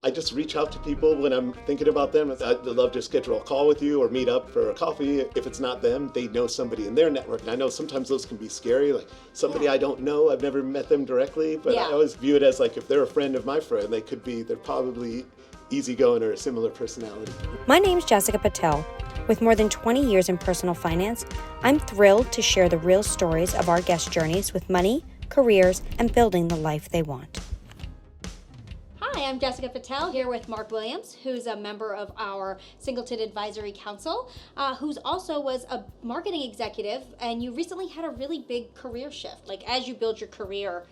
I just reach out to people when I'm thinking about them. I'd love to schedule a call with you or meet up for a coffee. If it's not them, they know somebody in their network. And I know sometimes those can be scary, like somebody I don't know, I've never met them directly, but I always view it as like if they're a friend of my friend, they're probably easygoing or a similar personality. My name's Jessica Patel. With more than 20 years in personal finance, I'm thrilled to share the real stories of our guest journeys with money, careers, and building the life they want. Hi, I'm Jessica Patel here with Mark Williams, who's a member of our Singleton Advisory Council, who's also was a marketing executive, and you recently had a really big career shift. Like as you build your career,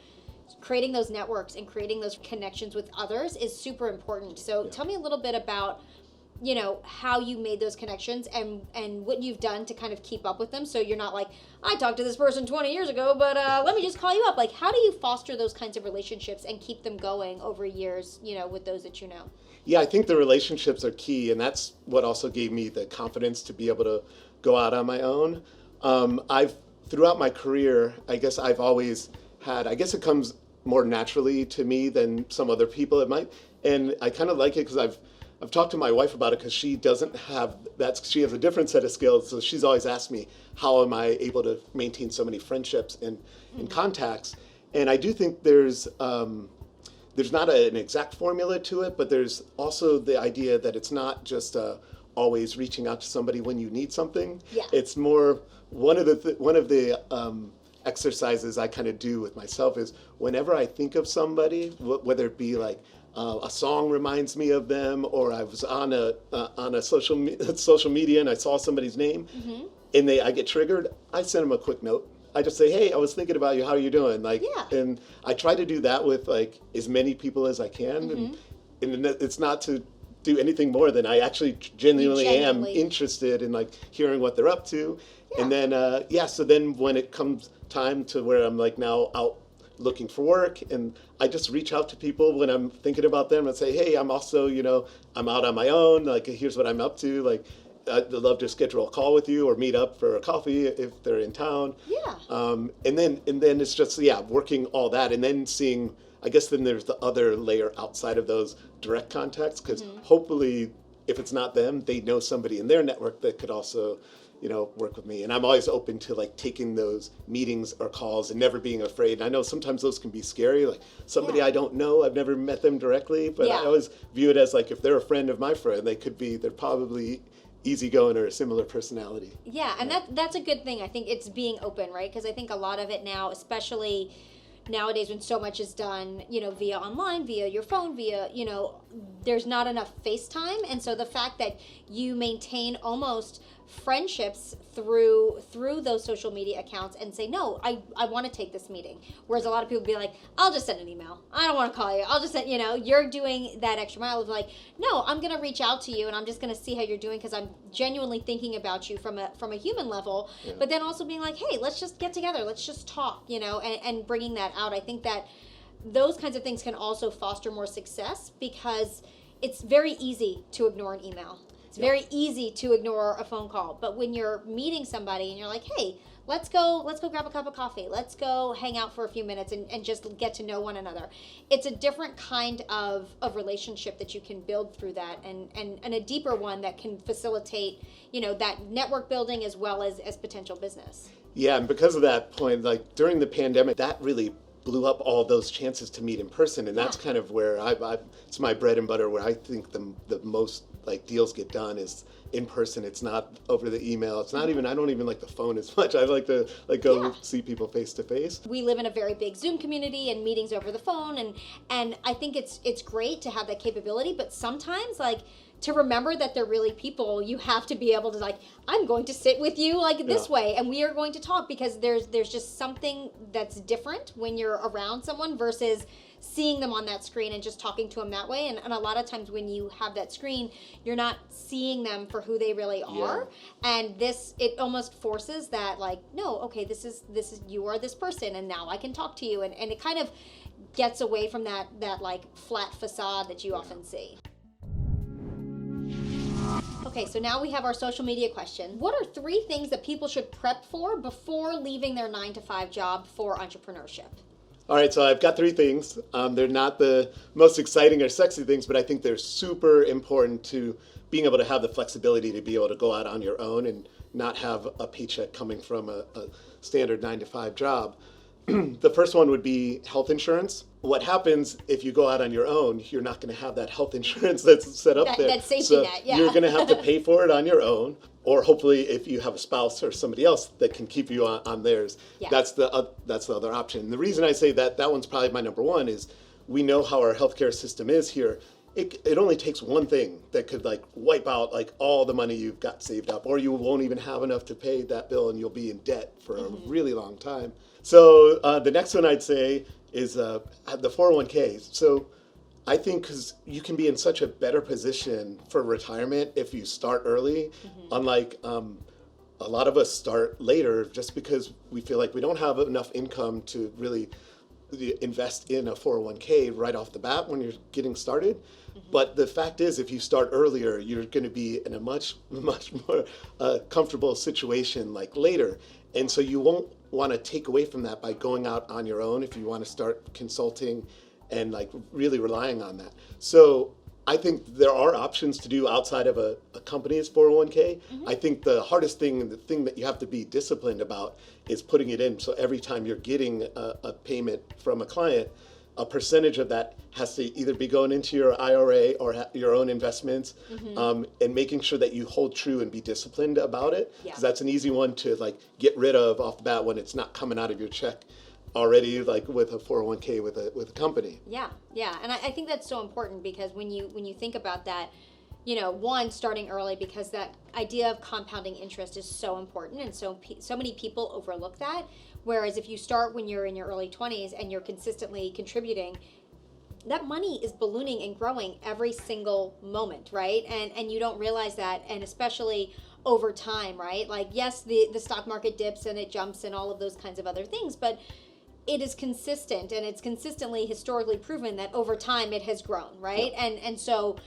creating those networks and creating those connections with others is super important. So tell me a little bit about, how you made those connections and what you've done to kind of keep up with them. So you're not like, I talked to this person 20 years ago, but let me just call you up. Like, how do you foster those kinds of relationships and keep them going over years, with those that you know? Yeah, I think the relationships are key, and that's what also gave me the confidence to be able to go out on my own. Throughout my career, I guess it comes more naturally to me than some other people it might. And I kind of like it because I've talked to my wife about it because she doesn't have she has a different set of skills. So she's always asked me, how am I able to maintain so many friendships and contacts? And I do think there's not an exact formula to it, but there's also the idea that it's not just always reaching out to somebody when you need something. Yeah. It's more one of the exercises I kind of do with myself is whenever I think of somebody, whether it be like a song reminds me of them, or I was on a social media and I saw somebody's name, and I get triggered, I send them a quick note. I just say, hey, I was thinking about you. How are you doing? And I try to do that with like as many people as I can, and it's not to do anything more than I actually genuinely am interested in like hearing what they're up to. Yeah. And then, so then when it comes time to where I'm like now out looking for work, and I just reach out to people when I'm thinking about them and say, hey, I'm also, I'm out on my own. Like, here's what I'm up to. Like, I'd love to schedule a call with you or meet up for a coffee if they're in town. Yeah. And then it's just, working all that and then seeing, I guess then there's the other layer outside of those direct contacts, because hopefully if it's not them, they know somebody in their network that could also work with me. And I'm always open to like taking those meetings or calls and never being afraid. And I know sometimes those can be scary, like somebody I don't know, I've never met them directly, but I always view it as like if they're a friend of my friend, they're probably easygoing or a similar personality. Yeah, and that's a good thing. I think it's being open, right? Because I think a lot of it now, especially nowadays when so much is done, via online, via your phone, via, there's not enough face time. And so the fact that you maintain almost friendships through those social media accounts and say, no, I want to take this meeting. Whereas a lot of people be like, I'll just send an email. I don't want to call you. I'll just send, you're doing that extra mile of like, no, I'm going to reach out to you and I'm just going to see how you're doing because I'm genuinely thinking about you from a human level. Yeah. But then also being like, hey, let's just get together. Let's just talk, and bringing that out. I think that those kinds of things can also foster more success because it's very easy to ignore an email. It's very easy to ignore a phone call, but when you're meeting somebody and you're like, hey, let's go grab a cup of coffee. Let's go hang out for a few minutes and just get to know one another. It's a different kind of relationship that you can build through that and a deeper one that can facilitate, that network building as well as potential business. Yeah, and because of that point, like during the pandemic, that really blew up all those chances to meet in person, and that's kind of where it's my bread and butter, where I think the most like deals get done is in person. It's not over the email. It's not even, I don't even like the phone as much. I like to go see people face to face. We live in a very big Zoom community and meetings over the phone, and I think it's great to have that capability, but sometimes like to remember that they're really people, you have to be able to like, I'm going to sit with you like this way and we are going to talk, because there's just something that's different when you're around someone versus seeing them on that screen and just talking to them that way. And a lot of times when you have that screen, you're not seeing them for who they really are. And it almost forces that like, no, okay, this is you are this person and now I can talk to you. And it kind of gets away from that like flat facade that you often see. Okay, so now we have our social media question. What are 3 things that people should prep for before leaving their 9-to-5 job for entrepreneurship? All right, so I've got three things. They're not the most exciting or sexy things, but I think they're super important to being able to have the flexibility to be able to go out on your own and not have a paycheck coming from a standard 9 to 5 job. The first one would be health insurance. What happens if you go out on your own, you're not going to have that health insurance that's set up there. That safety so net, yeah. You're going to have to pay for it on your own, or hopefully if you have a spouse or somebody else that can keep you on theirs, Yeah. that's the other option. The reason I say that one's probably my number one is we know how our healthcare system is here. It only takes one thing that could like wipe out like all the money you've got saved up, or you won't even have enough to pay that bill and you'll be in debt for a really long time. So the next one I'd say is the 401k. So I think because you can be in such a better position for retirement if you start early, unlike a lot of us start later just because we feel like we don't have enough income to really invest in a 401k right off the bat when you're getting started. But the fact is, if you start earlier, you're going to be in a much more comfortable situation like later. And so you won't want to take away from that by going out on your own if you want to start consulting and like really relying on that. So I think there are options to do outside of a company's 401k. I think the hardest thing and the thing that you have to be disciplined about is putting it in. So every time you're getting a payment from a client, a percentage of that has to either be going into your IRA or your own investments, and making sure that you hold true and be disciplined about it. Because that's an easy one to like get rid of off the bat when it's not coming out of your check already, like with a 401k with a company. Yeah, and I think that's so important because when you think about that, one, starting early, because that idea of compounding interest is so important, and so many people overlook that. Whereas if you start when you're in your early 20s and you're consistently contributing, that money is ballooning and growing every single moment, right? And you don't realize that, and especially over time, right? Like, yes, the stock market dips and it jumps and all of those kinds of other things, but it is consistent, and it's consistently historically proven that over time it has grown, right? Yep. And so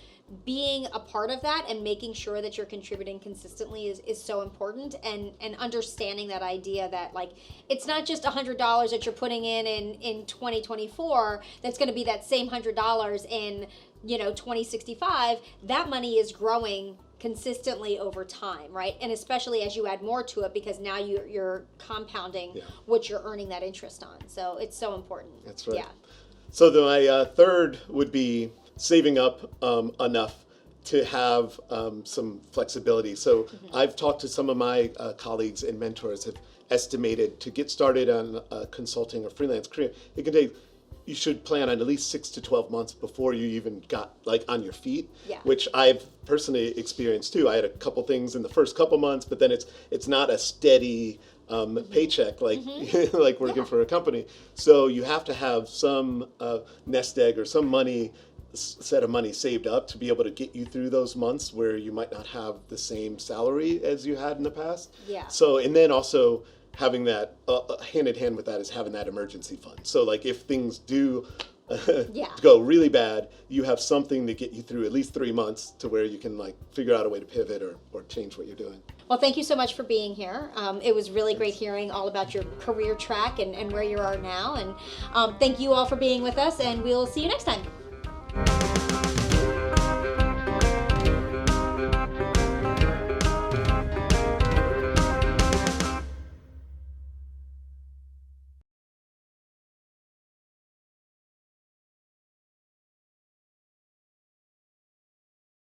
being a part of that and making sure that you're contributing consistently is so important, and understanding that idea that like it's not just $100 that you're putting in 2024 that's going to be that same $100 in 2065. That money is growing consistently over time, right? And especially as you add more to it, because now you're compounding what you're earning that interest on. So it's so important. That's right. Yeah. So my third would be saving up enough to have some flexibility. So I've talked to some of my colleagues and mentors have estimated to get started on consulting or freelance career, it can take, you should plan on at least 6 to 12 months before you even got like on your feet, which I've personally experienced too. I had a couple things in the first couple months, but then it's not a steady paycheck like like working for a company. So you have to have some nest egg or some set of money saved up to be able to get you through those months where you might not have the same salary as you had in the past. So, and then also having that hand in hand with that is having that emergency fund. So like if things do go really bad, you have something to get you through at least 3 months to where you can like figure out a way to pivot or change what you're doing. Well, thank you so much for being here. It was really great hearing all about your career track and where you are now. And thank you all for being with us, and we'll see you next time.